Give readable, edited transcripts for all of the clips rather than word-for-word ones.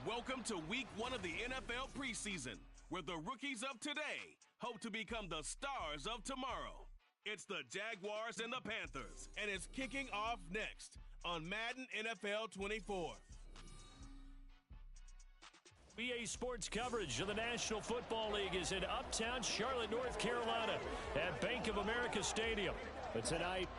Welcome to week 1 of the NFL preseason, where the rookies of today hope to become the stars of tomorrow. It's the Jaguars and the Panthers, and it's kicking off next on Madden NFL 24. EA Sports coverage of the National Football League is in uptown Charlotte, North Carolina at Bank of America Stadium. But tonight,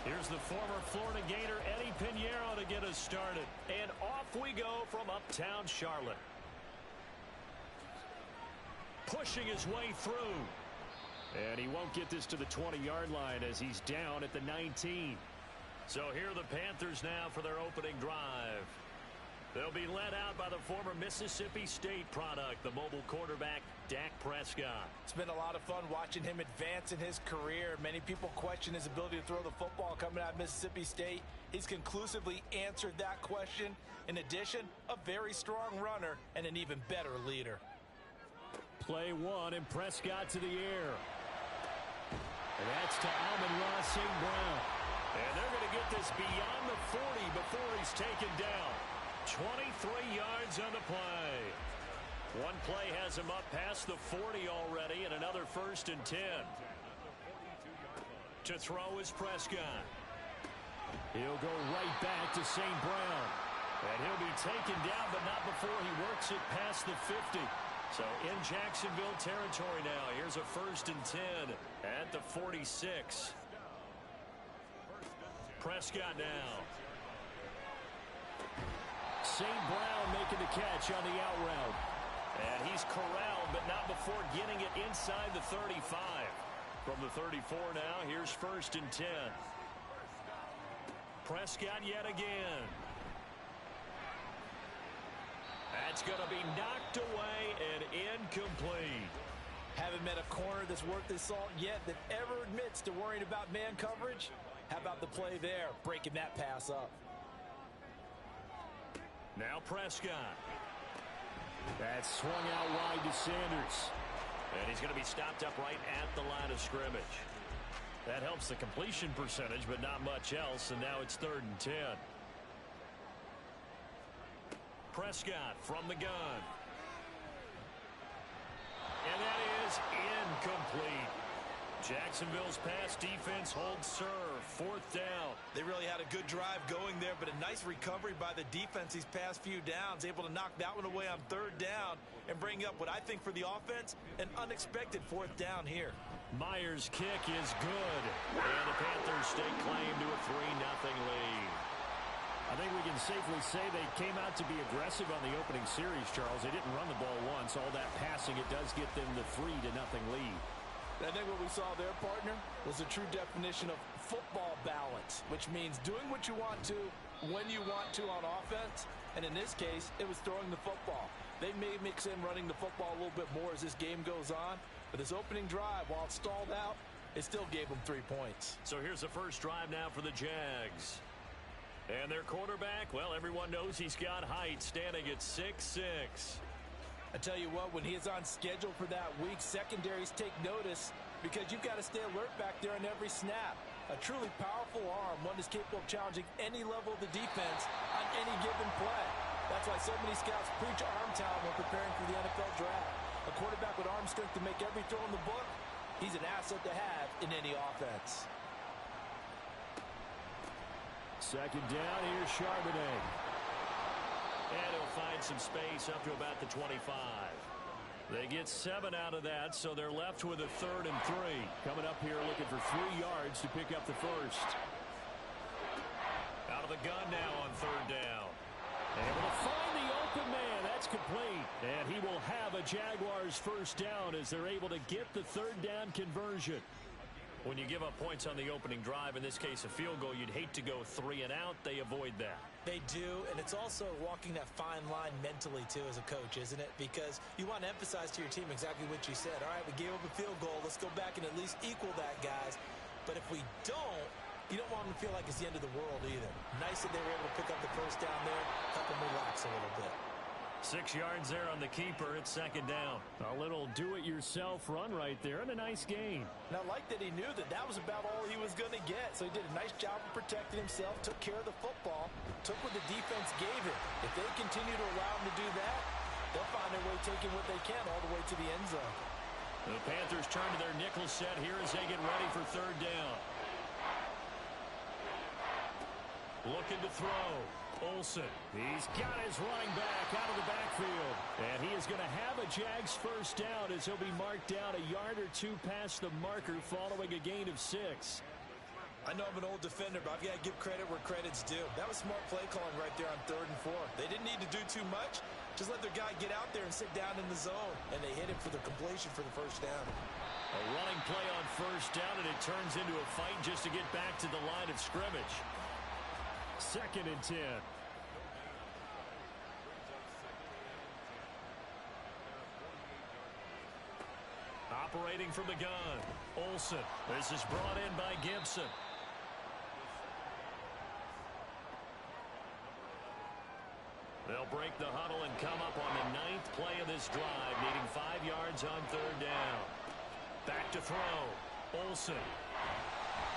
here's the former Florida Gator Eddie Pinheiro to get us started. And off we go from uptown Charlotte. Pushing his way through. And he won't get this to the 20-yard line as he's down at the 19. So here are the Panthers now for their opening drive. They'll be led out by the former Mississippi State product, the mobile quarterback, Dak Prescott. It's been a lot of fun watching him advance in his career. Many people question his ability to throw the football coming out of Mississippi State. He's conclusively answered that question. In addition, a very strong runner and an even better leader. Play one, and Prescott to the air. And that's to Amon-Ra St. Brown. And they're going to get this beyond the 40 before he's taken down. 23 yards on the play. One play has him up past the 40 already, and another 1st and 10. To throw is Prescott. He'll go right back to St. Brown. And he'll be taken down, but not before he works it past the 50. So in Jacksonville territory now. Here's a 1st and 10 at the 46. Prescott now. St. Brown making the catch on the out route. And he's corralled, but not before getting it inside the 35. From the 34 now, here's 1st and 10. Prescott yet again. That's going to be knocked away and incomplete. Haven't met a corner that's worth his salt yet that ever admits to worrying about man coverage. How about the play there, breaking that pass up? Now Prescott. That's swung out wide to Sanders. And he's going to be stopped up right at the line of scrimmage. That helps the completion percentage, but not much else, and now it's 3rd and 10. Prescott from the gun. And that is incomplete. Jacksonville's pass defense holds serve. 4th down. They really had a good drive going there, but a nice recovery by the defense these past few downs. Able to knock that one away on 3rd down and bring up what I think for the offense, an unexpected 4th down here. Myers' kick is good. And the Panthers stake claim to a 3-0 lead. I think we can safely say they came out to be aggressive on the opening series, Charles. They didn't run the ball once. All that passing, it does get them the 3-0 lead. I think what we saw there, partner, was a true definition of football balance, which means doing what you want to when you want to on offense. And in this case, it was throwing the football. They may mix in running the football a little bit more as this game goes on. But this opening drive, while it stalled out, it still gave them 3 points. So here's the first drive now for the Jags. And their quarterback, well, everyone knows he's got height, standing at 6'6". I tell you what, when he is on schedule for that week, secondaries take notice because you've got to stay alert back there on every snap. A truly powerful arm, one is capable of challenging any level of the defense on any given play. That's why so many scouts preach arm talent when preparing for the NFL draft. A quarterback with arm strength to make every throw in the book, he's an asset to have in any offense. 2nd down, here's Charbonnet. And he'll find some space up to about the 25. They get 7 out of that, so they're left with a 3rd and 3. Coming up here looking for 3 yards to pick up the 1st. Out of the gun now on 3rd down. Able to find the open man. That's complete. And he will have a Jaguars 1st down as they're able to get the 3rd down conversion. When you give up points on the opening drive, in this case a field goal, you'd hate to go 3 and out. They avoid that. They do, and it's also walking that fine line mentally, too, as a coach, isn't it? Because you want to emphasize to your team exactly what you said. All right, we gave up a field goal. Let's go back and at least equal that, guys. But if we don't, you don't want them to feel like it's the end of the world either. Nice that they were able to pick up the 1st down there, help them relax a little bit. 6 yards there on the keeper. It's second down. A little do-it-yourself run right there and a nice gain. And I like that he knew that that was about all he was going to get. So he did a nice job of protecting himself, took care of the football, took what the defense gave him. If they continue to allow him to do that, they'll find their way taking what they can all the way to the end zone. The Panthers turn to their nickel set here as they get ready for third down. Looking to throw. Olsen. He's got his running back out of the backfield. And he is going to have a Jags first down as he'll be marked down a yard or two past the marker following a gain of 6. I know I'm an old defender, but I've got to give credit where credit's due. That was smart play calling right there on 3rd and 4. They didn't need to do too much. Just let their guy get out there and sit down in the zone. And they hit him for the completion for the first down. A running play on first down, and it turns into a fight just to get back to the line of scrimmage. 2nd and 10. Operating from the gun. Olsen. This is brought in by Gibson. They'll break the huddle and come up on the 9th play of this drive, needing 5 yards on 3rd down. Back to throw. Olsen.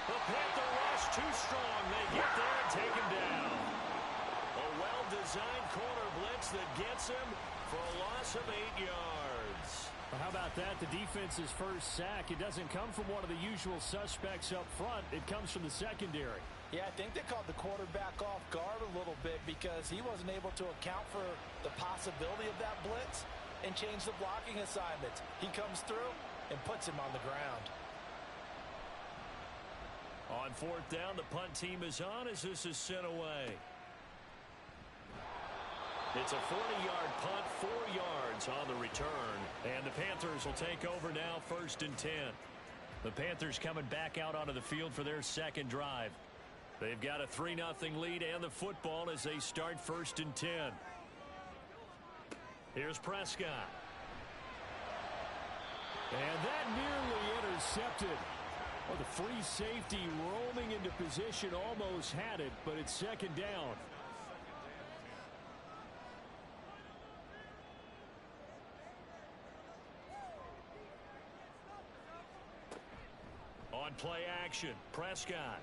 The Panther rush too strong. They get there and take him down. A well-designed corner blitz that gets him for a loss of 8 yards. Well, how about that? The defense's first sack. It doesn't come from one of the usual suspects up front. It comes from the secondary. Yeah, I think they caught the quarterback off guard a little bit because he wasn't able to account for the possibility of that blitz and change the blocking assignments. He comes through and puts him on the ground. On 4th down, the punt team is on as this is sent away. It's a 40-yard punt, 4 yards on the return. And the Panthers will take over now, 1st and 10. The Panthers coming back out onto the field for their second drive. They've got a 3-0 lead and the football as they start 1st and 10. Here's Prescott. And that nearly intercepted. Well, the free safety roaming into position almost had it, but it's 2nd down. On play action, Prescott.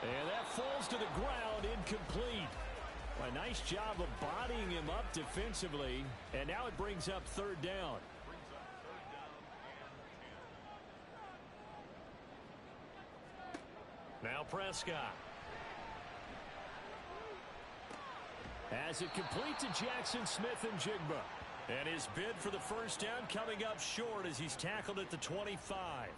And that falls to the ground, incomplete. A nice job of bodying him up defensively, and now it brings up 3rd down. Now Prescott. As it complete to Jackson Smith and Jigba. And his bid for the first down coming up short as he's tackled at the 25.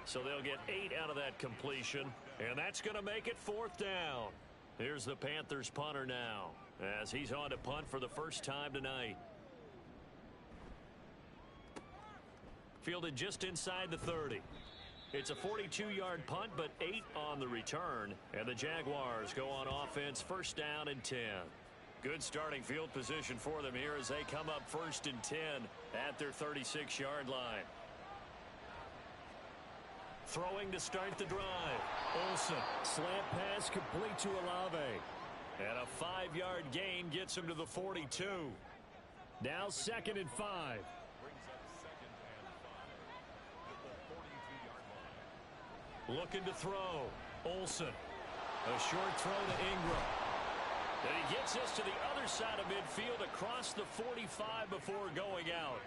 So they'll get 8 out of that completion, and that's going to make it 4th down. Here's the Panthers punter now as he's on to punt for the first time tonight. Fielded just inside the 30. It's a 42-yard punt, but 8 on the return, and the Jaguars go on offense 1st down and 10. Good starting field position for them here as they come up 1st and 10 at their 36-yard line. Throwing to start the drive. Olsen. Slant pass complete to Olave. And a 5-yard gain gets him to the 42. Now 2nd and 5. Looking to throw. Olsen. A short throw to Ingram. And he gets this to the other side of midfield across the 45 before going out.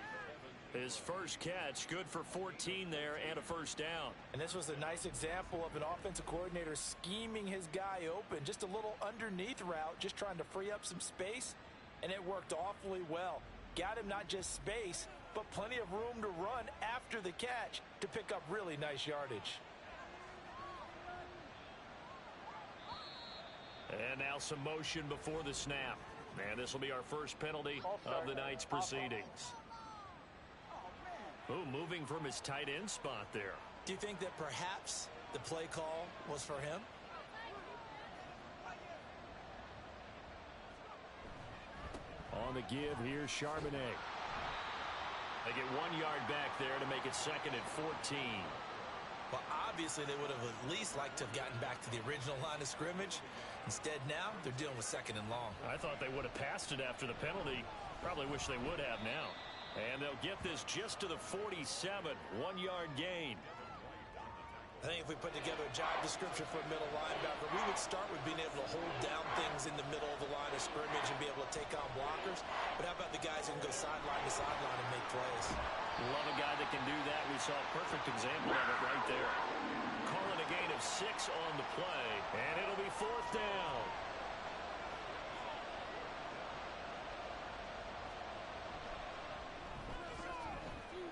His first catch, good for 14 there and a first down. And this was a nice example of an offensive coordinator scheming his guy open. Just a little underneath route, just trying to free up some space, and it worked awfully well. Got him not just space, but plenty of room to run after the catch to pick up really nice yardage. And now some motion before the snap. And this will be our first penalty of the night's proceedings. Oh, moving from his tight end spot there. Do you think that perhaps the play call was for him? On the give, here's Charbonnet. They get 1 yard back there to make it 2nd and 14. Well, Obviously, they would have at least liked to have gotten back to the original line of scrimmage. Instead, now they're dealing with 2nd and long. I thought they would have passed it after the penalty. Probably wish they would have now. And they'll get this just to the 47, 1-yard gain. I think if we put together a job description for a middle linebacker, we would start with being able to hold down things in the middle of the line of scrimmage and be able to take on blockers. But how about the guys who can go sideline to sideline and make plays? Love a guy that can do that. We saw a perfect example of it right there. Calling a gain of 6 on the play, and it'll be 4th down.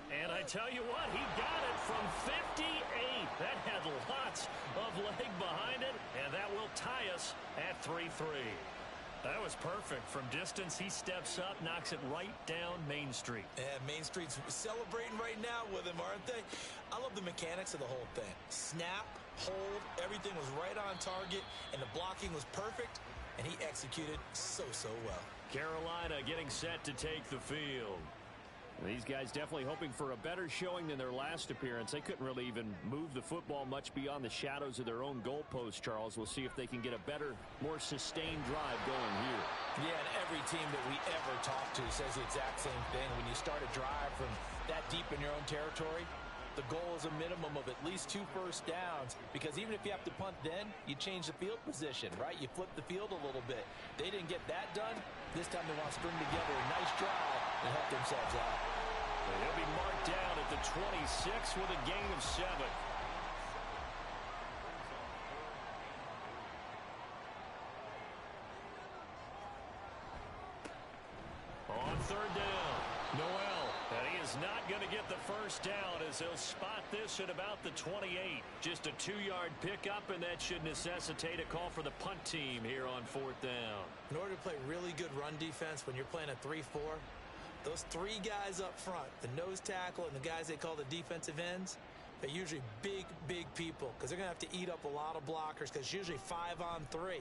And I tell you what, he got it from 58. That had lots of leg behind it, and that will tie us at 3-3. That was perfect. From distance, he steps up, knocks it right down Main Street. Yeah, Main Street's celebrating right now with him, aren't they? I love the mechanics of the whole thing. Snap, hold, everything was right on target, and the blocking was perfect, and he executed so well. Carolina getting set to take the field. These guys definitely hoping for a better showing than their last appearance. They couldn't really even move the football much beyond the shadows of their own goalpost, Charles. We'll see if they can get a better, more sustained drive going here. Yeah, and every team that we ever talk to says the exact same thing. When you start a drive from that deep in your own territory, the goal is a minimum of at least 2 first downs, because even if you have to punt then, you change the field position, right? You flip the field a little bit. They didn't get that done. This time they want to string together a nice drive and help themselves out. He'll be marked down at the 26 with a gain of 7. On 3rd down, Noel. And he is not going to get the first down as he'll spot this at about the 28. Just a 2-yard pickup, and that should necessitate a call for the punt team here on 4th down. In order to play really good run defense when you're playing a 3-4, those 3 guys up front, the nose tackle and the guys they call the defensive ends, they're usually big people because they're going to have to eat up a lot of blockers because it's usually 5 on 3.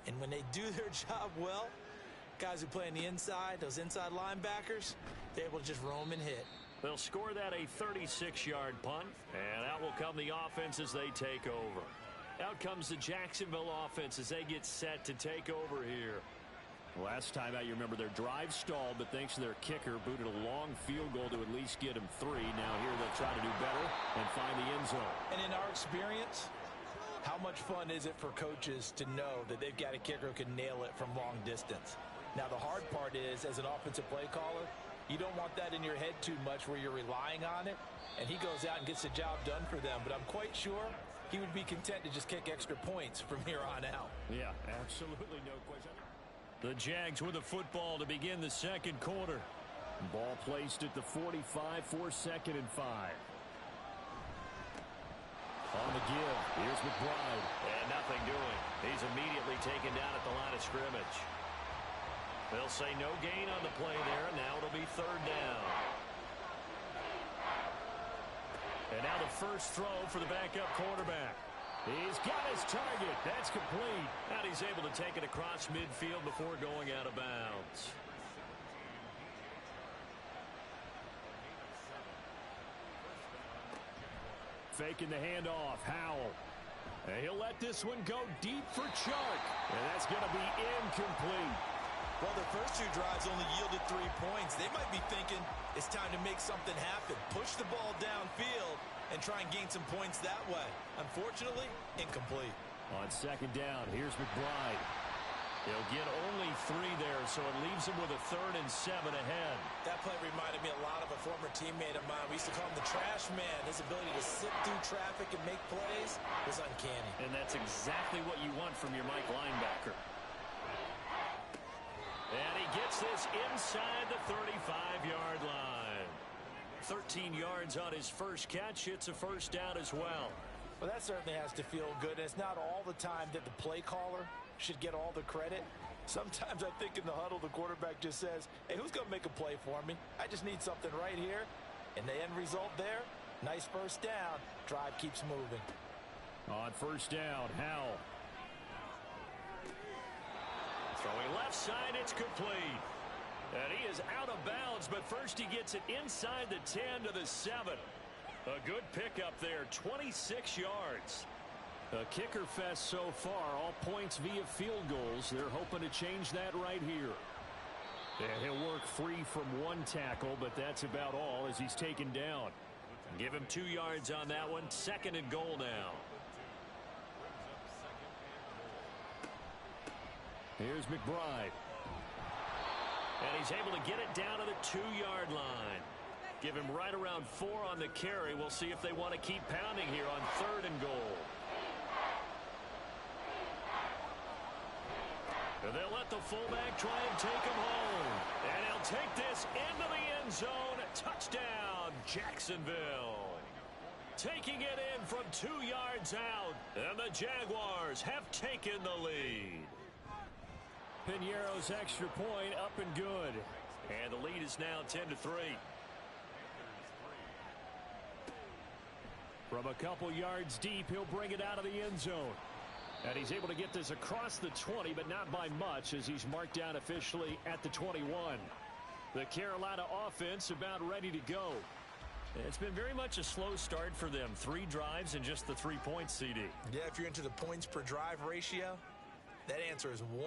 And when they do their job well, guys who play on the inside, those inside linebackers, they're able to just roam and hit. They'll score that a 36-yard punt, and out will come the offense as they take over. Out comes the Jacksonville offense as they get set to take over here. Last time out, you remember their drive stalled, but thanks to their kicker, booted a long field goal to at least get him 3. Now here they'll try to do better and find the end zone. And in our experience, how much fun is it for coaches to know that they've got a kicker who can nail it from long distance? Now, the hard part is, as an offensive play caller, you don't want that in your head too much where you're relying on it, and he goes out and gets the job done for them. But I'm quite sure he would be content to just kick extra points from here on out. Yeah, absolutely no question. The Jags with the football to begin the 2nd quarter. Ball placed at the 45 for 2nd and 5. On the give, here's McBride. And nothing doing. He's immediately taken down at the line of scrimmage. They'll say no gain on the play there. Now it'll be 3rd down. And now the first throw for the backup quarterback. He's got his target. That's complete. And he's able to take it across midfield before going out of bounds. Faking the handoff. Howell. And he'll let this one go deep for Chark. And that's going to be incomplete. Well, their first 2 drives only yielded 3 points. They might be thinking it's time to make something happen. Push the ball downfield and try and gain some points that way. Unfortunately, incomplete. On 2nd down, here's McBride. He'll get only 3 there, so it leaves him with a 3rd and 7 ahead. That play reminded me a lot of a former teammate of mine. We used to call him the trash man. His ability to sit through traffic and make plays was uncanny. And that's exactly what you want from your Mike linebacker. And he gets this inside the 35-yard line. 13 yards on his first catch. It's a first down as well. Well, that certainly has to feel good. It's not all the time that the play caller should get all the credit. Sometimes I think in the huddle, the quarterback just says, hey, who's going to make a play for me? I just need something right here. And the end result there, nice first down. Drive keeps moving. On first down, Howell. Throwing left side, it's complete. And he is out of bounds, but first he gets it inside the 10 to the 7. A good pickup there, 26 yards. A kicker fest so far, all points via field goals. They're hoping to change that right here. And he'll work free from one tackle, but that's about all as he's taken down. Give him 2 yards on that one. 2nd and goal now. Here's McBride. And he's able to get it down to the 2-yard line. Give him right around 4 on the carry. We'll see if they want to keep pounding here on 3rd and goal. And they'll let the fullback try and take him home. And he'll take this into the end zone. Touchdown, Jacksonville. Taking it in from 2 yards out. And the Jaguars have taken the lead. Piñeiro's extra point up and good. And the lead is now 10-3. From a couple yards deep, he'll bring it out of the end zone. And he's able to get this across the 20, but not by much as he's marked down officially at the 21. The Carolina offense about ready to go. It's been very much a slow start for them. 3 drives and just the 3 points, CD. Yeah, if you're into the points per drive ratio, that answer is 1.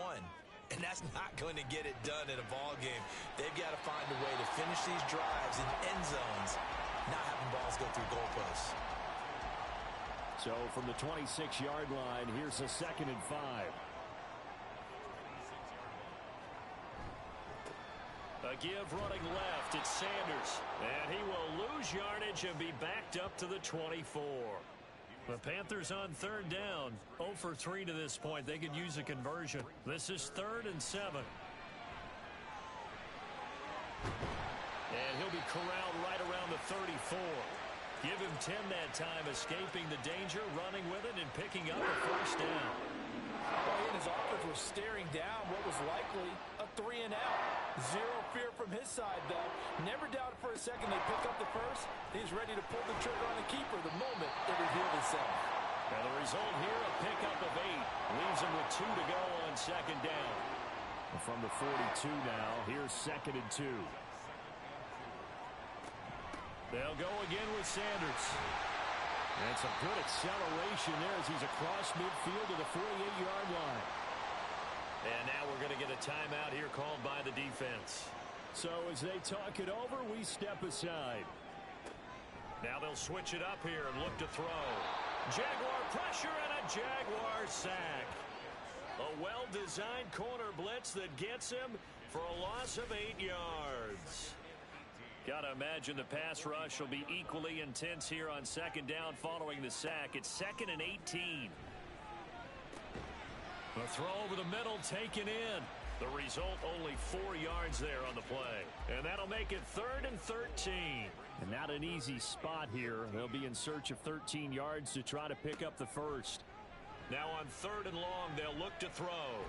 And that's not going to get it done in a ball game. They've got to find a way to finish these drives in end zones, not having balls go through goalposts. So from the 26-yard line, here's a 2nd and 5. A give running left. It's Sanders. And he will lose yardage and be backed up to the 24. The Panthers on 3rd down. 0 for 3 to this point. They could use a conversion. This is 3rd and 7. And he'll be corralled right around the 34. Give him 10 that time, escaping the danger, running with it, and picking up a 1st down. Well, he and his offense were staring down what was likely a 3 and out. Zero fear from his side, though. Never doubted for a second they pick up the first. He's ready to pull the trigger on the keeper the moment it revealed itself. Now the result here, a pickup of 8. Leaves him with 2 to go on 2nd down. From the 42 now, here's 2nd and 2. They'll go again with Sanders. And some good acceleration there as he's across midfield to the 48-yard line. And now we're going to get a timeout here called by the defense. So as they talk it over, we step aside. Now they'll switch it up here and look to throw. Jaguar pressure and a Jaguar sack. A well-designed corner blitz that gets him for a loss of 8 yards. Got to imagine the pass rush will be equally intense here on 2nd down following the sack. It's 2nd and 18. The throw over the middle taken in. The result, only 4 yards there on the play. And that'll make it 3rd and 13. And not an easy spot here. They'll be in search of 13 yards to try to pick up the first. Now on 3rd and long, they'll look to throw.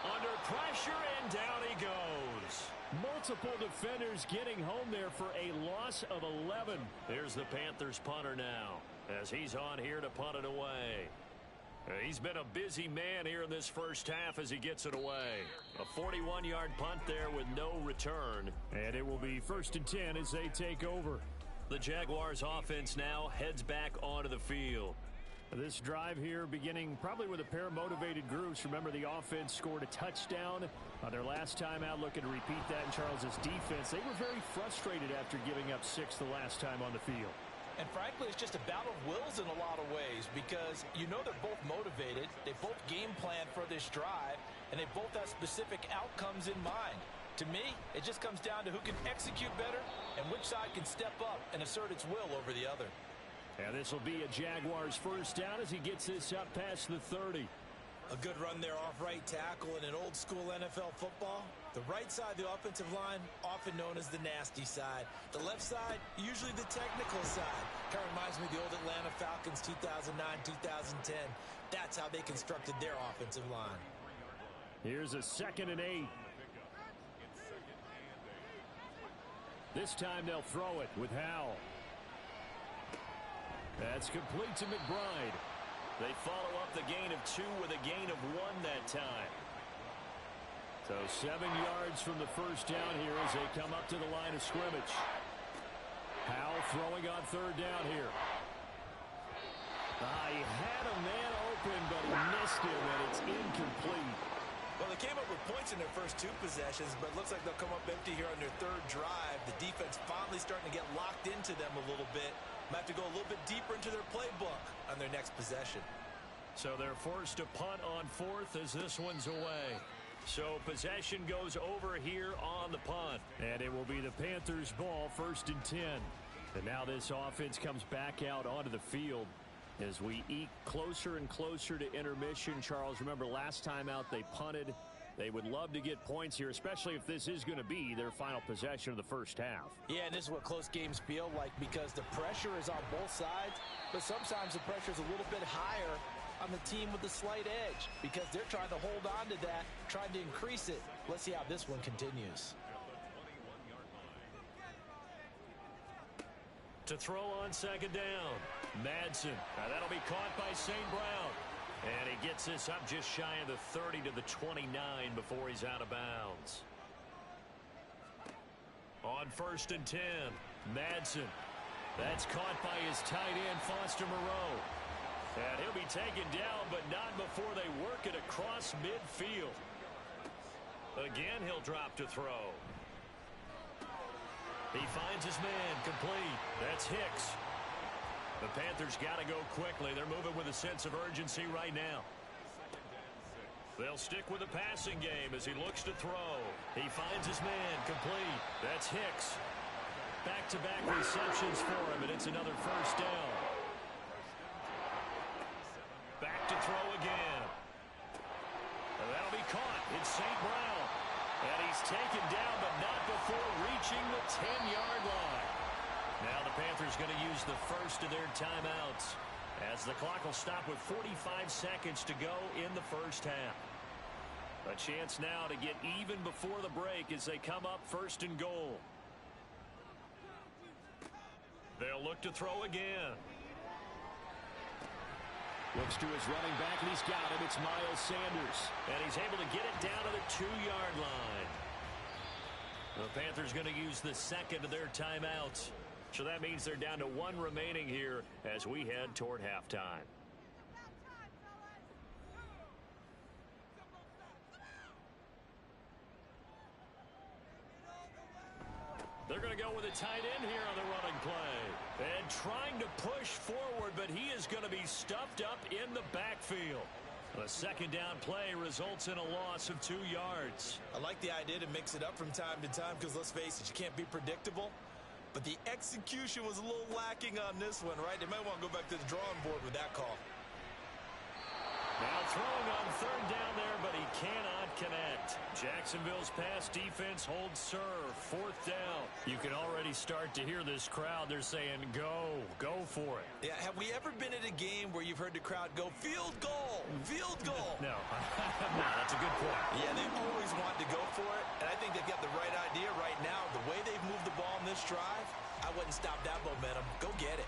Under pressure, and down he goes. Multiple defenders getting home there for a loss of 11. Here's the Panthers punter now, as he's on here to punt it away. He's been a busy man here in this first half as he gets it away. A 41-yard punt there with no return. And it will be 1st and 10 as they take over. The Jaguars offense now heads back onto the field. This drive here beginning probably with a pair of motivated groups. Remember, the offense scored a touchdown on their last time out. Looking to repeat that in Charles's defense. They were very frustrated after giving up 6 the last time on the field. And frankly, it's just a battle of wills in a lot of ways because you know they're both motivated. They both game plan for this drive, and they both have specific outcomes in mind. To me, it just comes down to who can execute better and which side can step up and assert its will over the other. And this will be a Jaguars 1st down as he gets this up past the 30. A good run there off right tackle in an old school NFL football. The right side of the offensive line, often known as the nasty side. The left side, usually the technical side. Kind of reminds me of the old Atlanta Falcons 2009-2010. That's how they constructed their offensive line. Here's a 2nd and 8. This time they'll throw it with Howell. That's complete to McBride. They follow up the gain of 2 with a gain of 1 that time. So 7 yards from the 1st down here as they come up to the line of scrimmage. Howell throwing on third down here. He had a man open, but he missed him, and it's incomplete. Well, they came up with points in their first 2 possessions, but it looks like they'll come up empty here on their 3rd drive. The defense finally starting to get locked into them a little bit. Might have to go a little bit deeper into their playbook on their next possession. So they're forced to punt on 4th as this one's away. So possession goes over here on the punt. And it will be the Panthers' ball, 1st and 10. And now this offense comes back out onto the field. As we eke closer and closer to intermission, Charles, remember last time out they punted. They would love to get points here, especially if this is going to be their final possession of the first half. Yeah, and this is what close games feel like because the pressure is on both sides, but sometimes the pressure is a little bit higher on the team with the slight edge because they're trying to hold on to that, trying to increase it. Let's see how this one continues. To throw on 2nd down. Madsen. Now that'll be caught by St. Brown. And he gets this up just shy of the 30 to the 29 before he's out of bounds. On 1st and 10. Madsen. That's caught by his tight end, Foster Moreau. And he'll be taken down, but not before they work it across midfield. Again, he'll drop to throw. He finds his man, complete. That's Hicks. The Panthers got to go quickly. They're moving with a sense of urgency right now. They'll stick with the passing game as he looks to throw. He finds his man, complete. That's Hicks. Back-to-back receptions for him, and it's another 1st down. Back to throw again. And that'll be caught. It's St. Brown. And he's taken down, but not before reaching the 10-yard line. Now the Panthers going to use the first of their timeouts as the clock will stop with 45 seconds to go in the first half. A chance now to get even before the break as they come up 1st and goal. They'll look to throw again. Looks to his running back, and he's got him. It's Miles Sanders. And he's able to get it down to the 2-yard line. The Panthers going to use the second of their timeouts. So that means they're down to 1 remaining here as we head toward halftime. They're going to go with a tight end here on the running play. And trying to push forward, but he is going to be stuffed up in the backfield. A 2nd down play results in a loss of 2 yards. I like the idea to mix it up from time to time because, let's face it, you can't be predictable. But the execution was a little lacking on this one, right? They might want to go back to the drawing board with that call. Now throwing on 3rd down there, but he cannot connect. Jacksonville's pass defense holds serve. 4th down. You can already start to hear this crowd. They're saying, go for it. Yeah, have we ever been at a game where you've heard the crowd go, field goal, field goal? No, no, that's a good point. Yeah, they've always wanted to go for it, and I think they've got the right idea right now. The way they've moved the ball in this drive, I wouldn't stop that momentum. Go get it.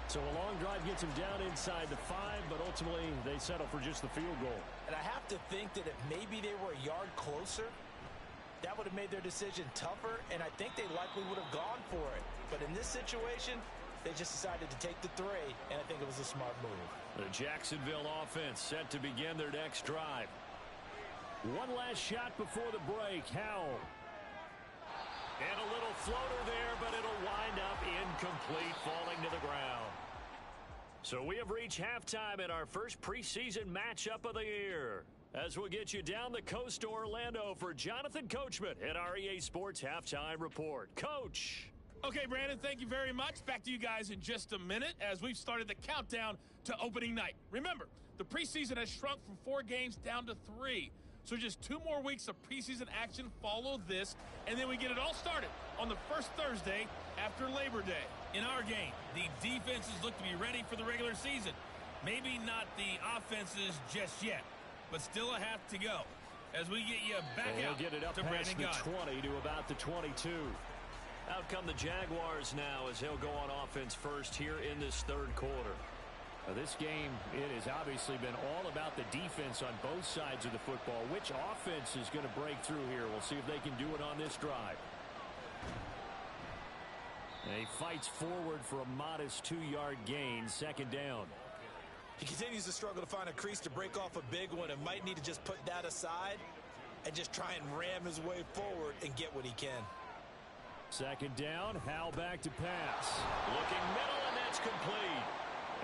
So a long drive gets him down inside the 5, but ultimately they settle for just the field goal. And I have to think that if maybe they were a yard closer, that would have made their decision tougher, and I think they likely would have gone for it. But in this situation, they just decided to take the 3, and I think it was a smart move. The Jacksonville offense set to begin their next drive. One last shot before the break. Howell. And a little floater there, but it'll wind up incomplete, falling to the ground. So we have reached halftime in our first preseason matchup of the year. As we'll get you down the coast to Orlando for Jonathan Coachman at our EA Sports Halftime Report. Coach. Okay, Brandon, thank you very much. Back to you guys in just a minute as we've started the countdown to opening night. Remember, the preseason has shrunk from 4 games down to 3. So just 2 more weeks of preseason action follow this, and then we get it all started on the first Thursday after Labor Day. In our game, the defenses look to be ready for the regular season. Maybe not the offenses just yet, but still a half to go as we get you back out get it up to past Brandon the 20 to about the 22. Out come the Jaguars now as they'll go on offense first here in this 3rd quarter. This game, it has obviously been all about the defense on both sides of the football. Which offense is going to break through here? We'll see if they can do it on this drive. And he fights forward for a modest 2-yard gain, second down. He continues to struggle to find a crease to break off a big one and might need to just put that aside and just try and ram his way forward and get what he can. Second down, Howell back to pass. Looking middle, and that's complete.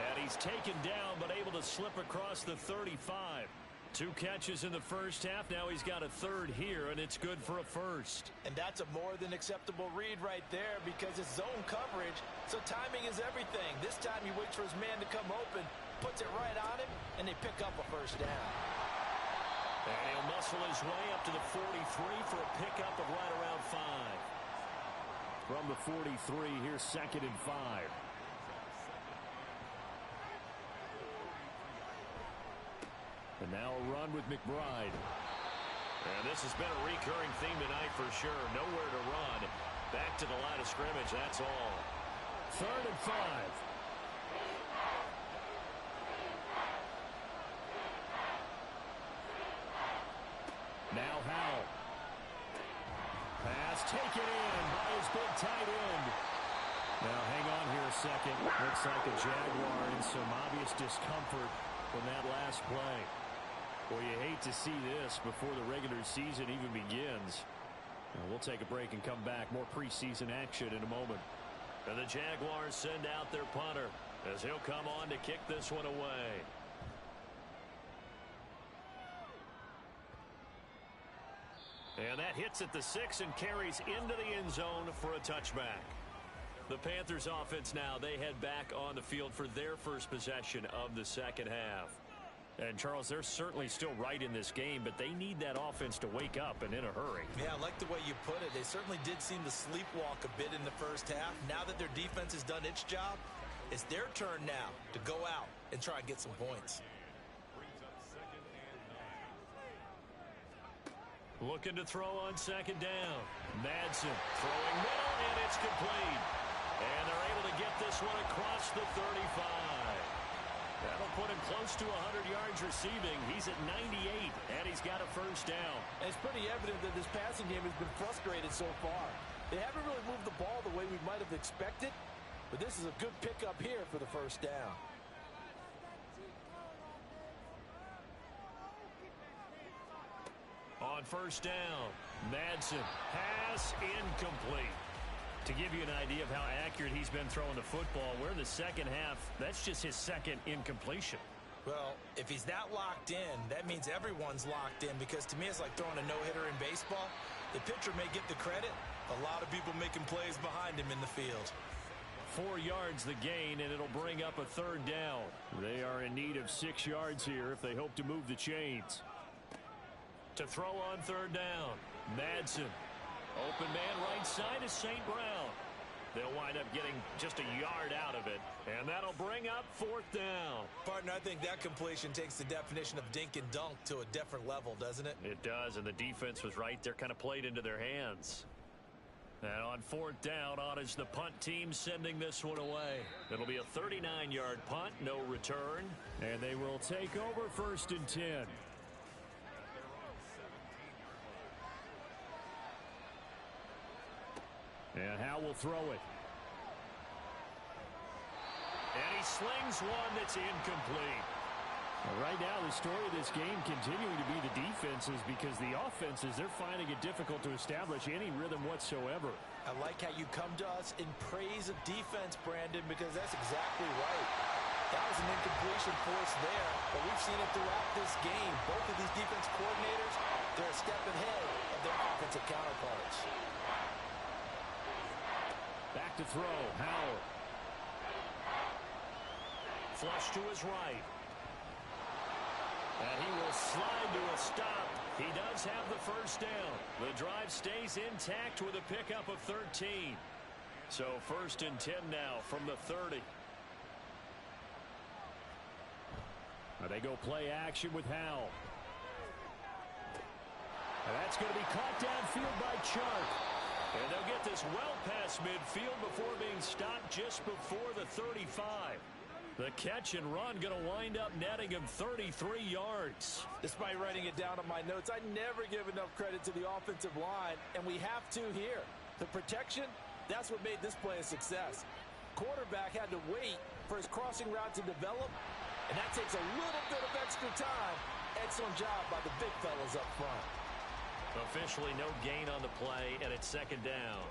And he's taken down, but able to slip across the 35. 2 catches in the first half. Now he's got a third here, and it's good for a first. And that's a more than acceptable read right there because it's zone coverage, so timing is everything. This time he waits for his man to come open, puts it right on him, and they pick up a first down. And he'll muscle his way up to the 43 for a pickup of right around 5. From the 43, here's 2nd and 5. And now a run with McBride. And this has been a recurring theme tonight for sure. Nowhere to run. Back to the line of scrimmage, that's all. 3rd and 5. Now Howell. Pass taken in by his big tight end. Now hang on here a second. Looks like a Jaguar in some obvious discomfort from that last play. Well, you hate to see this before the regular season even begins. We'll take a break and come back. More preseason action in a moment. And the Jaguars send out their punter as he'll come on to kick this one away. And that hits at the 6 and carries into the end zone for a touchback. The Panthers offense now, they head back on the field for their first possession of the second half. And, Charles, they're certainly still right in this game, but they need that offense to wake up and in a hurry. Yeah, I like the way you put it. They certainly did seem to sleepwalk a bit in the first half. Now that their defense has done its job, it's their turn now to go out and try and get some points. Looking to throw on second down. Madsen throwing middle, and it's complete. And they're able to get this one across the 35. That'll put him close to 100 yards receiving. He's at 98, and he's got a first down. And it's pretty evident that this passing game has been frustrated so far. They haven't really moved the ball the way we might have expected, but this is a good pickup here for the first down. On first down, Madsen, pass incomplete. To give you an idea of how accurate he's been throwing the football, we're in the second half. That's just his second incompletion. Well, if he's that locked in, that means everyone's locked in because to me it's like throwing a no-hitter in baseball. The pitcher may get the credit. A lot of people making plays behind him in the field. 4 yards the gain, and it'll bring up a third down. They are in need of 6 yards here if they hope to move the chains. To throw on third down, Madsen. Open man right side is St. Brown. They'll wind up getting just a yard out of it, and that'll bring up fourth down. Partner, I think that completion takes the definition of dink and dunk to a different level, doesn't it? It does, and the defense was right there, kind of played into their hands. And on fourth down, on is the punt team sending this one away. It'll be a 39-yard punt, no return. And they will take over 1st and 10. And Howell will throw it. And he slings one that's incomplete. Right now, the story of this game continuing to be the defenses because the offenses, they're finding it difficult to establish any rhythm whatsoever. I like how you come to us in praise of defense, Brandon, because that's exactly right. That was an incompletion for us there, but we've seen it throughout this game. Both of these defense coordinators, they're a step ahead of their offensive counterparts. Back to throw, Howell. Flush to his right. And he will slide to a stop. He does have the first down. The drive stays intact with a pickup of 13. So 1st and 10 now from the 30. They go play action with Howell. And that's going to be caught downfield by Chark. And they'll get this well past midfield before being stopped just before the 35. The catch and run going to wind up netting him 33 yards. Despite writing it down on my notes, I never give enough credit to the offensive line, and we have to here. The protection, That's what made this play a success. Quarterback had to wait for his crossing route to develop, and that takes a little bit of extra time. Excellent job by the big fellas up front. Officially no gain on the play, and it's second down.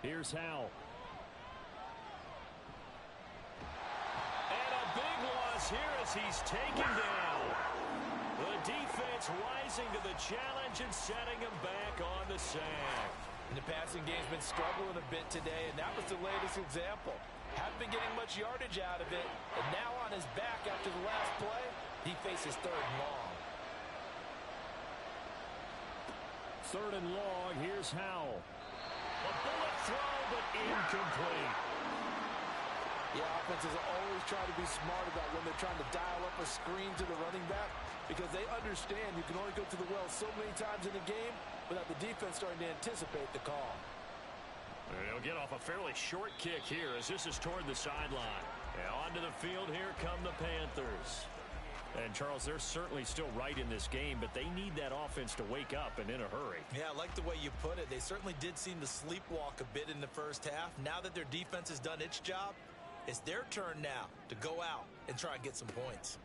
Here's Howell. And a big loss here as he's taken down. The defense rising to the challenge and setting him back on the sack. And the passing game's been struggling a bit today, and that was the latest example. Haven't been getting much yardage out of it, and now on his back after the last play, he faces third and long. Third and long, here's Howell. A bullet throw, but incomplete. Yeah, offenses always try to be smart about when they're trying to dial up a screen to the running back because they understand you can only go to the well so many times in the game without the defense starting to anticipate the call. He'll get off a fairly short kick here as this is toward the sideline. And onto the field, here come the Panthers. And, Charles, they're certainly still right in this game, but they need that offense to wake up and in a hurry. Yeah, I like the way you put it. They certainly did seem to sleepwalk a bit in the first half. Now that their defense has done its job, it's their turn now to go out and try and get some points.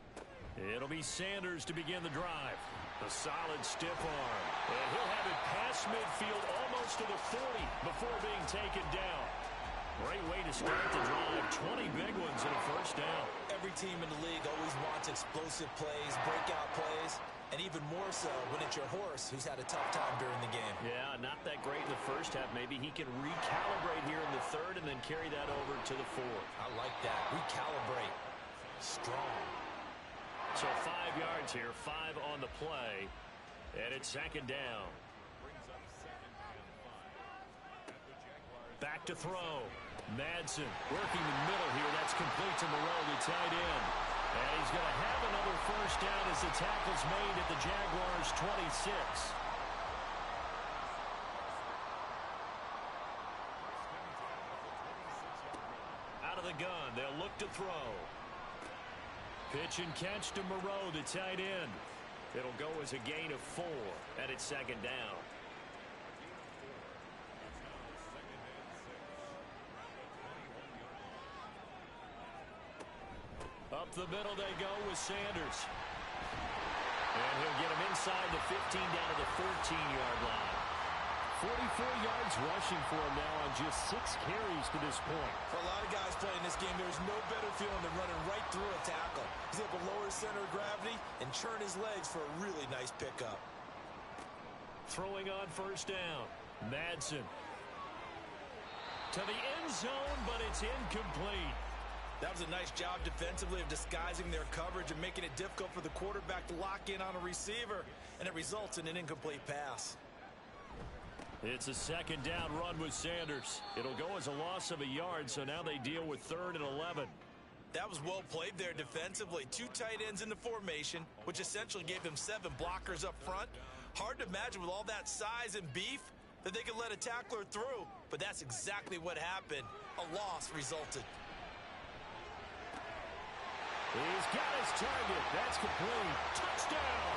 It'll be Sanders to begin the drive. A solid stiff arm. And he'll have it past midfield almost to the 40 before being taken down. Great way to start the drive. 20 big ones and a first down. Every team in the league always wants explosive plays, breakout plays, and even more so when it's your horse who's had a tough time during the game. Yeah, not that great in the first half. Maybe he can recalibrate here in the third and then carry that over to the fourth. I like that. Recalibrate. Strong. So 5 yards here, 5 on the play, and it's second down. Back to throw. Madsen working the middle here. That's complete to Moreau, the tight end. And he's going to have another first down as the tackle's made at the Jaguars' 26. Out of the gun, they'll look to throw. Pitch and catch to Moreau, the tight end. It'll go as a gain of 4, and it's second down. Up the middle they go with Sanders. And he'll get him inside the 15 down to the 14-yard line. 44 yards rushing for him now on just 6 carries to this point. For a lot of guys playing this game, there's no better feeling than running right through a tackle. He's able to lower his center of gravity and churn his legs for a really nice pickup. Throwing on first down. Madsen. To the end zone, but it's incomplete. That was a nice job defensively of disguising their coverage and making it difficult for the quarterback to lock in on a receiver, and it results in an incomplete pass. It's a second down run with Sanders. It'll go as a loss of a yard, so now they deal with 3rd and 11. That was well played there defensively. 2 tight ends in the formation, which essentially gave them 7 blockers up front. Hard to imagine with all that size and beef that they could let a tackler through, but that's exactly what happened. A loss resulted. He's got his target. That's complete. Touchdown!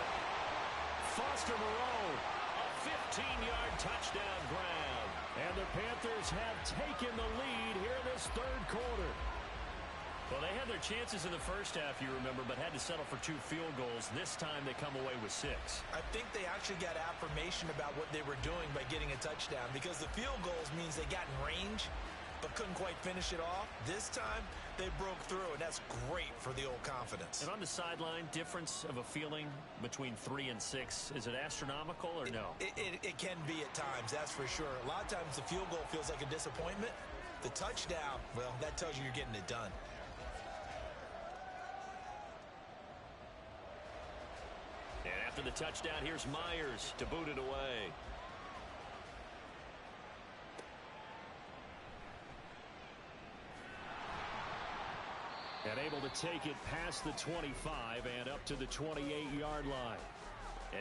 Foster Moreau, a 15-yard touchdown grab. And the Panthers have taken the lead here in this 3rd quarter. Well, they had their chances in the first half, you remember, but had to settle for 2 field goals. This time they come away with 6. I think they actually got affirmation about what they were doing by getting a touchdown, because the field goals means they got in range but couldn't quite finish it off. This time, they broke through, and that's great for the old confidence. And on the sideline, difference of a feeling between 3 and 6, is it astronomical or no? It can be at times, that's for sure. A lot of times the field goal feels like a disappointment. The touchdown, well, that tells you you're getting it done. And after the touchdown, here's Myers to boot it away. And able to take it past the 25 and up to the 28-yard line.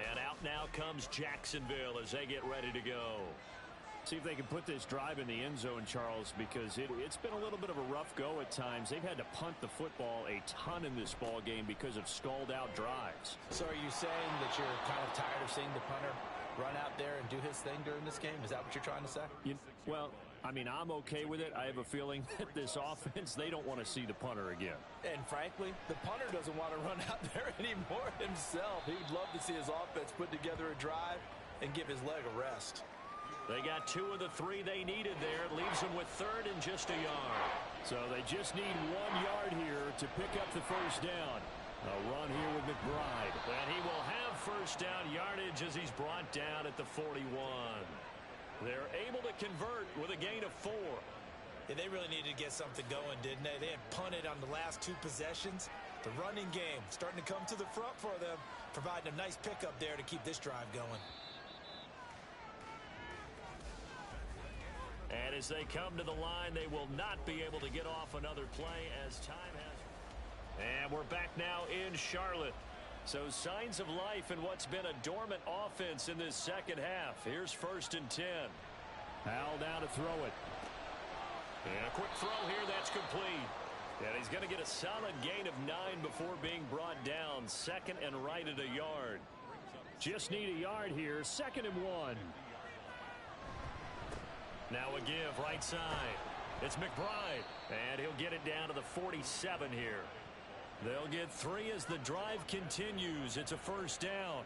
And out now comes Jacksonville as they get ready to go. See if they can put this drive in the end zone, Charles, because it's been a little bit of a rough go at times. They've had to punt the football a ton in this ball game because of stalled-out drives. So are you saying that you're kind of tired of seeing the punter run out there and do his thing during this game? Is that what you're trying to say? Well, I mean, I'm okay with it. I have a feeling that this offense, they don't want to see the punter again. And frankly, the punter doesn't want to run out there anymore himself. He would love to see his offense put together a drive and give his leg a rest. They got 2 of the 3 they needed there. It leaves them with 3rd and just a yard. So they just need 1 yard here to pick up the first down. A run here with McBride. And he will have first down yardage as he's brought down at the 41. They're able to convert with a gain of 4. Yeah, they really needed to get something going, didn't they? They had punted on the last 2 possessions. The running game starting to come to the front for them, providing a nice pickup there to keep this drive going. And as they come to the line, they will not be able to get off another play as time has. And we're back now in Charlotte. So signs of life in what's been a dormant offense in this second half. Here's 1st and 10. Howell down to throw it. And a quick throw here, that's complete. And he's going to get a solid gain of 9 before being brought down. 2nd and right at a yard. Just need a yard here. 2nd and 1. Now a give right side. It's McBride. And he'll get it down to the 47 here. They'll get 3 as the drive continues. It's a first down.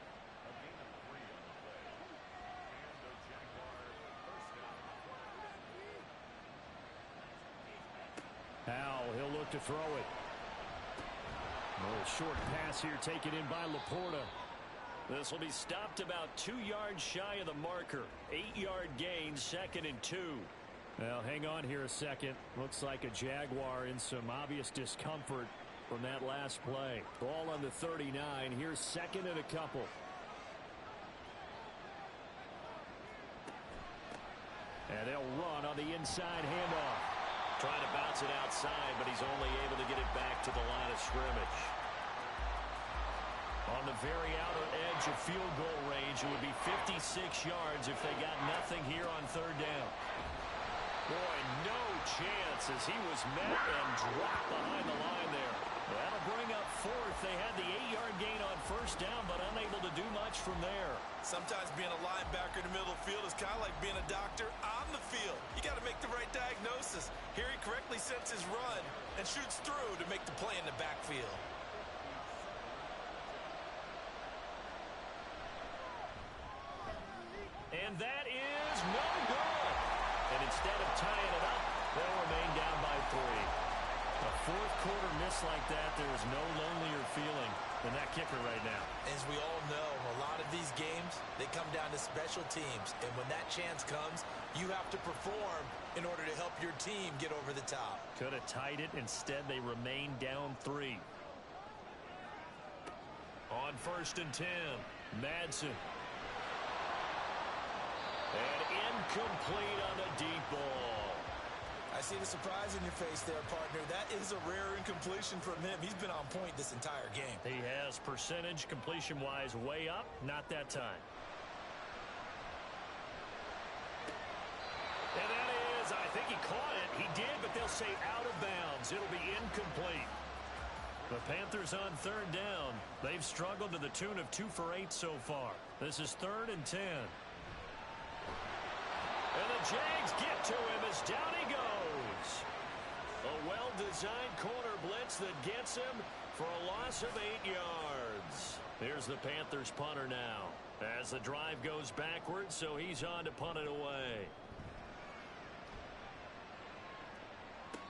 Howell, he'll look to throw it. A little short pass here taken in by Laporta. This will be stopped about 2 yards shy of the marker. 8-yard gain, 2nd and 2. Well, hang on here a second. Looks like a Jaguar in some obvious discomfort from that last play. Ball on the 39. Here's 2nd and a couple. And they'll run on the inside handoff. Trying to bounce it outside, but he's only able to get it back to the line of scrimmage. On the very outer edge of field goal range, it would be 56 yards if they got nothing here on 3rd down. Boy, no chance as he was met and dropped behind the line there. That'll bring up 4th. They had the 8-yard gain on 1st down, but unable to do much from there. Sometimes being a linebacker in the middle of the field is kind of like being a doctor on the field. You got to make the right diagnosis. Here he correctly sets his run and shoots through to make the play in the backfield. And that is no good. And instead of tying it up, they'll remain down by 3. A 4th quarter miss like that, there is no lonelier feeling than that kicker right now. As we all know, a lot of these games, they come down to special teams. And when that chance comes, you have to perform in order to help your team get over the top. Could have tied it. Instead, they remain down 3. On 1st and 10, Madsen. And incomplete on the deep ball. I see the surprise in your face there, partner. That is a rare incompletion from him. He's been on point this entire game. He has percentage completion-wise way up. Not that time. And that is, I think he caught it. He did, but they'll say out of bounds. It'll be incomplete. The Panthers on 3rd down. They've struggled to the tune of 2 for 8 so far. This is 3rd and 10. And the Jags get to him as down he goes. A well-designed corner blitz that gets him for a loss of 8 yards. Here's the Panthers punter now as the drive goes backwards, so he's on to punt it away.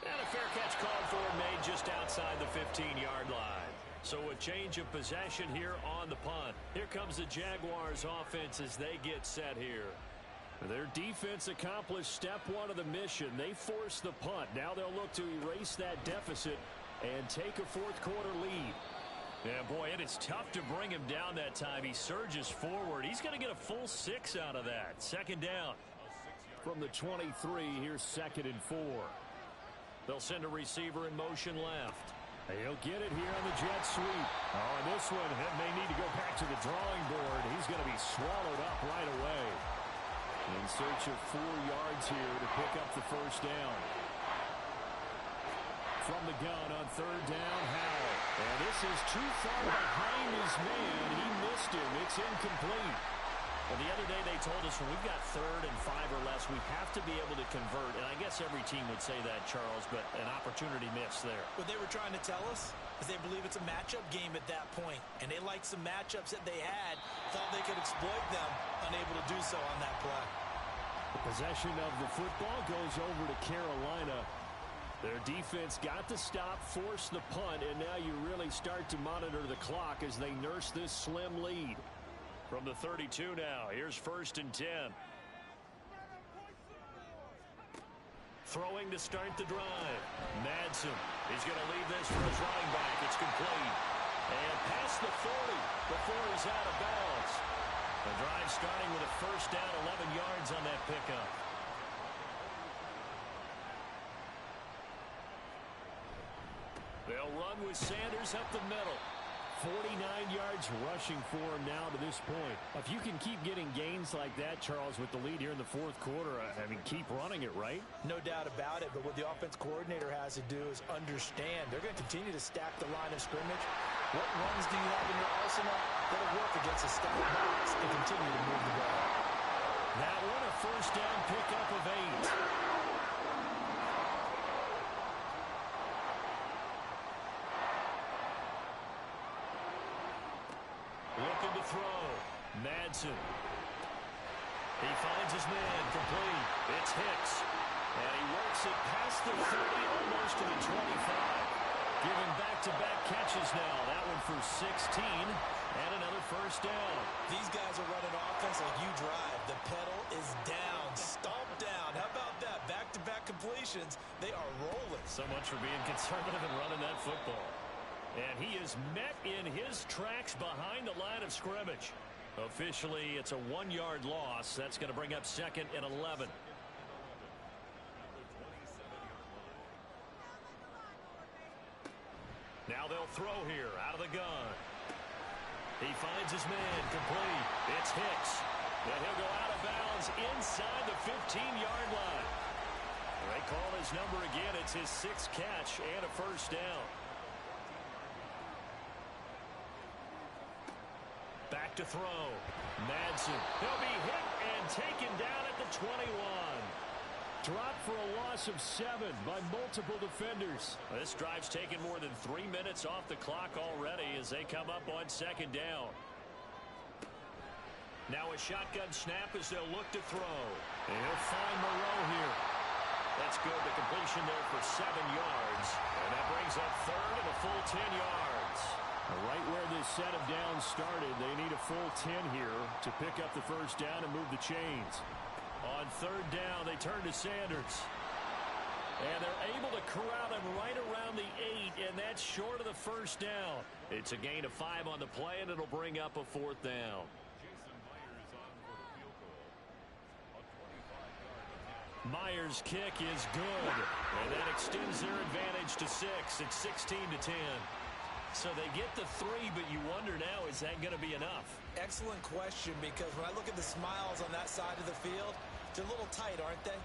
And a fair catch called for, made just outside the 15-yard line. So a change of possession here on the punt. Here comes the Jaguars offense as they get set here. Their defense accomplished step 1 of the mission. They forced the punt. Now they'll look to erase that deficit and take a 4th quarter lead. Yeah, boy, it is tough to bring him down that time. He surges forward. He's going to get a full 6 out of that. 2nd down. From the 23, here's 2nd and 4. They'll send a receiver in motion left. He'll get it here on the jet sweep. Oh, and this one may need to go back to the drawing board. He's going to be swallowed up right away. In search of 4 yards here to pick up the first down. From the gun on third down, Howell. And this is too far behind his man. He missed him. It's incomplete. Well, the other day they told us when we've got 3rd and 5 or less, we have to be able to convert. And I guess every team would say that, Charles, but an opportunity missed there. What they were trying to tell us is they believe it's a matchup game at that point. And they liked some matchups that they had, thought they could exploit them, unable to do so on that play. The possession of the football goes over to Carolina. Their defense got the stop, forced the punt, and now you really start to monitor the clock as they nurse this slim lead. From the 32 now, here's 1st and 10. Throwing to start the drive. Madsen, he's going to leave this for his running back. It's complete. And past the 40 before he's out of bounds. The drive starting with a first down, 11 yards on that pickup. They'll run with Sanders up the middle. 49 yards rushing for him now to this point. If you can keep getting gains like that, Charles, with the lead here in the 4th quarter, I mean, keep running it, right? No doubt about it, but what the offense coordinator has to do is understand. They're going to continue to stack the line of scrimmage. What runs do you have in your arsenal that'll work against a stacked box and continue to move the ball? That one a first down pickup of 8. Looking to throw. Madsen. He finds his man. Complete. It's Hicks. And he works it past the 30, almost to the 25. Giving back-to-back catches now. That one for 16. And another first down. These guys are running offense like you drive. The pedal is down. Stomp down. How about that? Back-to-back completions. They are rolling. So much for being conservative and running that football. And he is met in his tracks behind the line of scrimmage. Officially, it's a 1-yard loss. That's going to bring up 2nd and 11. Now they'll throw here out of the gun. He finds his man. Complete. It's Hicks. And he'll go out of bounds inside the 15-yard line. They call his number again. It's his 6th catch and a first down. Back to throw. Madsen. He'll be hit and taken down at the 21. Dropped for a loss of 7 by multiple defenders. This drive's taken more than 3 minutes off the clock already as they come up on 2nd down. Now a shotgun snap as they'll look to throw. And he'll find Moreau here. That's good. The completion there for 7 yards. And that brings up 3rd and a full 10 yards. Right where this set of downs started, they need a full 10 here to pick up the first down and move the chains. On 3rd down, they turn to Sanders. And they're able to corral him right around the 8, and that's short of the first down. It's a gain of 5 on the play, and it'll bring up a 4th down. Myers' kick is good, and that extends their advantage to 6. It's 16-10. So they get the 3, but you wonder now, is that going to be enough? Excellent question, because when I look at the smiles on that side of the field, they're a little tight, aren't they?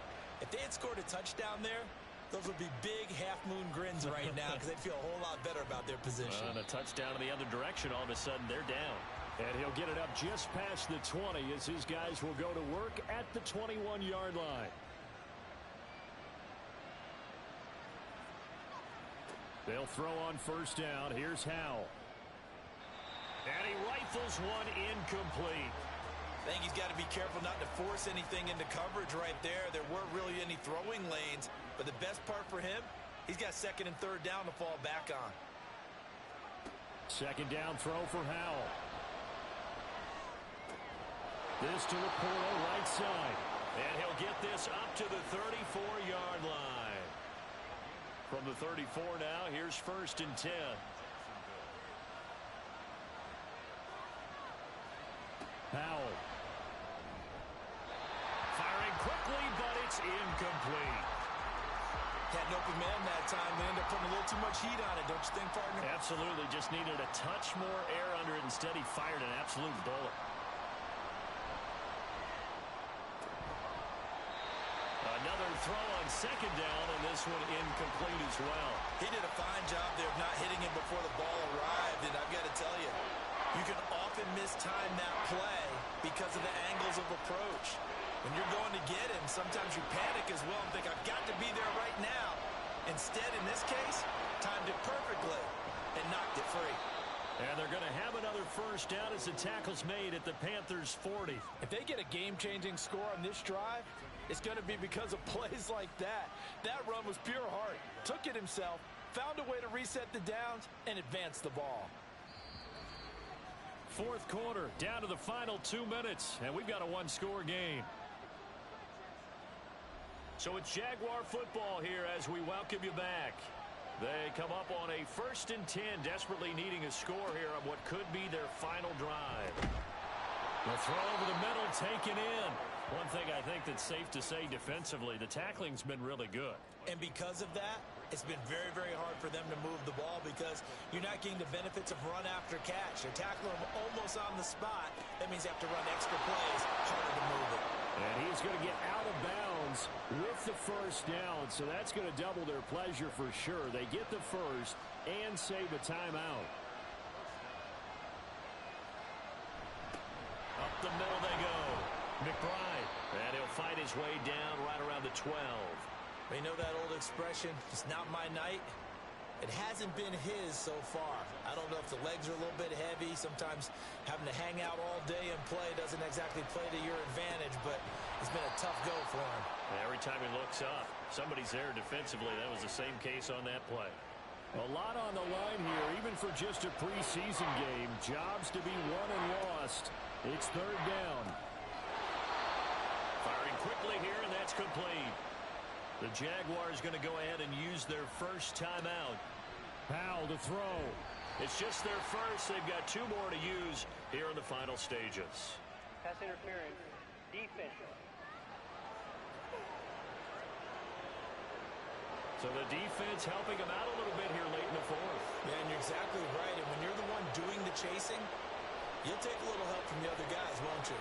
If they had scored a touchdown there, those would be big half-moon grins right now because they'd feel a whole lot better about their position. And a touchdown in the other direction, all of a sudden they're down. And he'll get it up just past the 20 as his guys will go to work at the 21-yard line. They'll throw on first down. Here's Howell. And he rifles one incomplete. I think he's got to be careful not to force anything into coverage right there. There weren't really any throwing lanes. But the best part for him, he's got 2nd and 3rd down to fall back on. 2nd down throw for Howell. This to Laporta, right side. And he'll get this up to the 34-yard line. From the 34 now, here's 1st and 10. Howell. Firing quickly, but it's incomplete. Had an open man that time. They ended up putting a little too much heat on it, don't you think, partner? Absolutely. Just needed a touch more air under it. Instead, he fired an absolute bullet. Another throw on second down, and this one incomplete as well. He did a fine job there of not hitting him before the ball arrived, and I've got to tell you, you can often mistime that play because of the angles of approach. When you're going to get him, sometimes you panic as well and think, I've got to be there right now. Instead, in this case, timed it perfectly and knocked it free. And they're going to have another first down as the tackle's made at the Panthers' 40. If they get a game-changing score on this drive, it's going to be because of plays like that. That run was pure heart. Took it himself, found a way to reset the downs, and advance the ball. Fourth quarter, down to the final 2 minutes, and we've got a one-score game. So it's Jaguar football here as we welcome you back. They come up on a 1st and 10, desperately needing a score here on what could be their final drive. The throw over the middle, taken in. One thing I think that's safe to say defensively, the tackling's been really good. And because of that, it's been very, very hard for them to move the ball because you're not getting the benefits of run after catch. They're tackling them almost on the spot. That means they have to run extra plays, harder to move it. And he's going to get out of bounds with the first down, so that's going to double their pleasure for sure. They get the first and save a timeout. Up the middle they go. McBride, and he'll fight his way down right around the 12. You know that old expression, it's not my night? It hasn't been his so far. I don't know if the legs are a little bit heavy. Sometimes having to hang out all day and play doesn't exactly play to your advantage, but it's been a tough go for him. Every time he looks up, somebody's there defensively. That was the same case on that play. A lot on the line here, even for just a preseason game. Jobs to be won and lost. It's third down. Firing quickly here, and that's complete. The Jaguars going to go ahead and use their first timeout. Powell to throw. It's just their first. They've got 2 more to use here in the final stages. Pass interference. Defense. So the defense helping them out a little bit here late in the fourth. Yeah, and you're exactly right. And when you're the one doing the chasing, you'll take a little help from the other guys, won't you?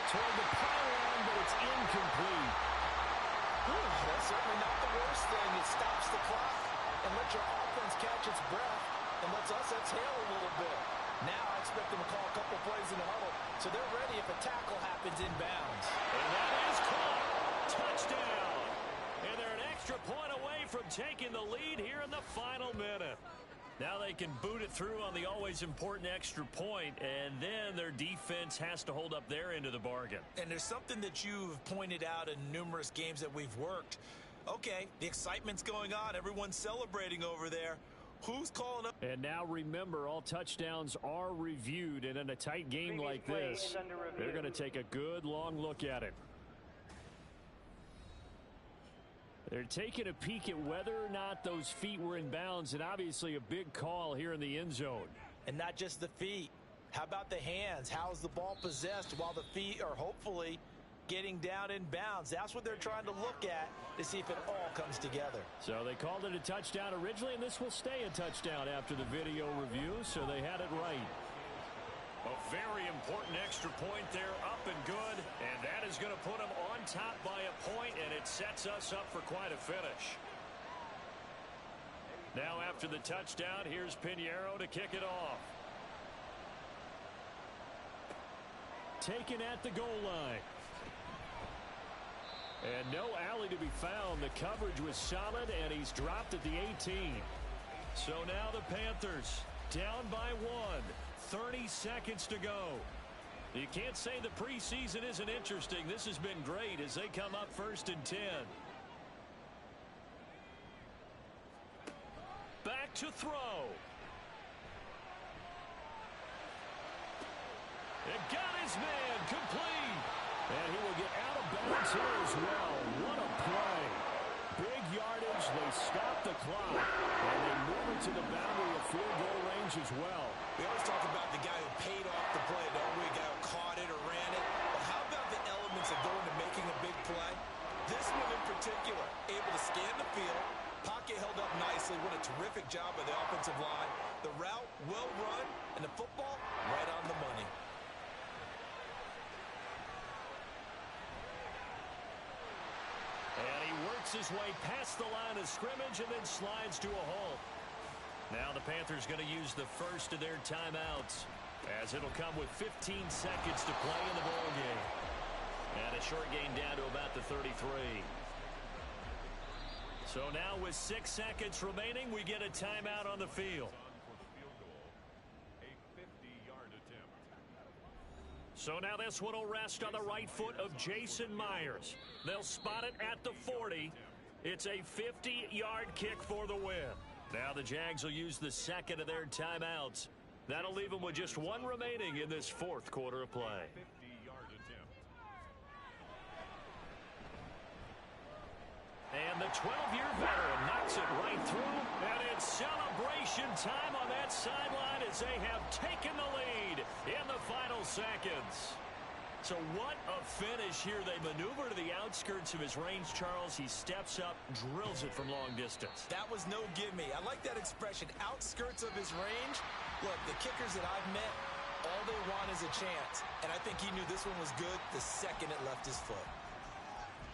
Toward the pylon, but it's incomplete. That's certainly not the worst thing. It stops the clock and lets your offense catch its breath and lets us exhale a little bit. Now I expect them to call a couple plays in the huddle so they're ready if a tackle happens in bounds. And that is caught. Touchdown. And they're an extra point away from taking the lead here in the final minute. Now they can boot it through on the always important extra point, and then their defense has to hold up their end of the bargain. And there's something that you've pointed out in numerous games that we've worked. Okay, the excitement's going on. Everyone's celebrating over there. Who's calling up? And now remember, all touchdowns are reviewed, and in a tight game like this, they're going to take a good long look at it. They're taking a peek at whether or not those feet were in bounds, and obviously a big call here in the end zone. And not just the feet. How about the hands? How is the ball possessed while the feet are hopefully getting down in bounds? That's what they're trying to look at to see if it all comes together. So they called it a touchdown originally, and this will stay a touchdown after the video review, so they had it right. A very important extra point there, up and good, and that is going to put them on top by a point, and it sets us up for quite a finish. Now after the touchdown, here's Pinheiro to kick it off. Taken at the goal line. And no alley to be found. The coverage was solid, and he's dropped at the 18. So now the Panthers down by 1. 30 seconds to go. You can't say the preseason isn't interesting. This has been great as they come up 1st and 10. Back to throw. And got his man complete. And he will get out of bounds here as well. What a play. Big yardage. They stop the clock. And they move it to the boundary of field goal range as well. We always talk about the guy who paid off the play, don't we? The guy who caught it or ran it. But how about the elements that go into making a big play? This one in particular, able to scan the field, pocket held up nicely. What a terrific job by the offensive line. The route, well run, and the football, right on the money. makes his way past the line of scrimmage and then slides to a halt. Now the Panthers going to use the first of their timeouts, as it'll come with 15 seconds to play in the ball game. And a short gain down to about the 33. So now with 6 seconds remaining, we get a timeout on the field. So now this one will rest on the right foot of Jason Myers. They'll spot it at the 40. It's a 50-yard kick for the win. Now the Jags will use the second of their timeouts. That'll leave them with just one remaining in this fourth quarter of play. And the 12-year veteran knocks it right through. And it's celebration time on that sideline as they have taken the lead in the final seconds. So what a finish here. They maneuver to the outskirts of his range, Charles. He steps up, drills it from long distance. That was no gimme. I like that expression, outskirts of his range. Look, the kickers that I've met, all they want is a chance. And I think he knew this one was good the second it left his foot.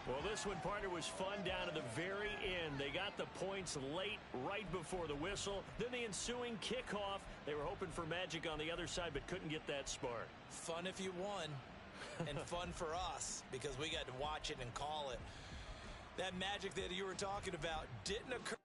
Well, this one, partner, was fun down to the very end. They got the points late, right before the whistle. Then the ensuing kickoff. They were hoping for magic on the other side, but couldn't get that spark. Fun if you won, and fun for us, because we got to watch it and call it. That magic that you were talking about didn't occur.